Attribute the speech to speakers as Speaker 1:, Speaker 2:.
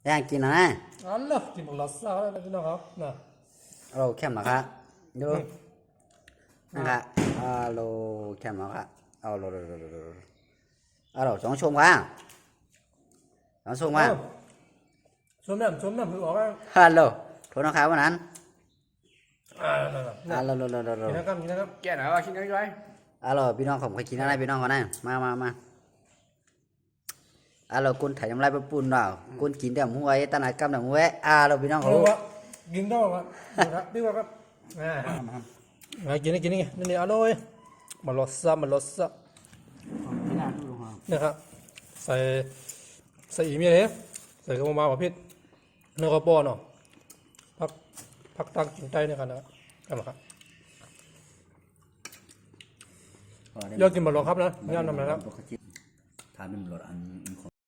Speaker 1: ย่างกินนะ
Speaker 2: อันละกินหมดละซาแล้วพี่น้องครับนะ
Speaker 1: เราเข้มเหรอครับดูนะครับเราเข้มเหรอครับเราสองชมครับสองชมครับ
Speaker 2: ชมน้ำคือออกว่า
Speaker 1: ฮัลโหลโทษนะครับวันนั้น
Speaker 2: นั่น
Speaker 1: เรา
Speaker 2: กินนะครับ
Speaker 3: แก่หน่อยว่าชิ้นน้อย
Speaker 1: เราพี่น้องผมเคยกินอะไรพี่น้องคนนั้นมาเราคุณถ่ายน้ำลายไปปุ่นเราคุณกินเดี๋ยวมวยตาหนักกำเดี๋ยวมวยเราพี่น้อง
Speaker 2: เอา
Speaker 1: รู้
Speaker 2: วะกินต้องวะครับพี่ว่าครับกินนี่อร่อยมาลดซะนะครับใส่อีเมียเลยใส่กระเพรามาพิษเนื้อกระป๋อเนาะพักตั้งกินใจเนี่ยกันนะครับยอดกินมาลองครับนะนี่นำนะครับ
Speaker 1: ทานเป็นหลอดอัน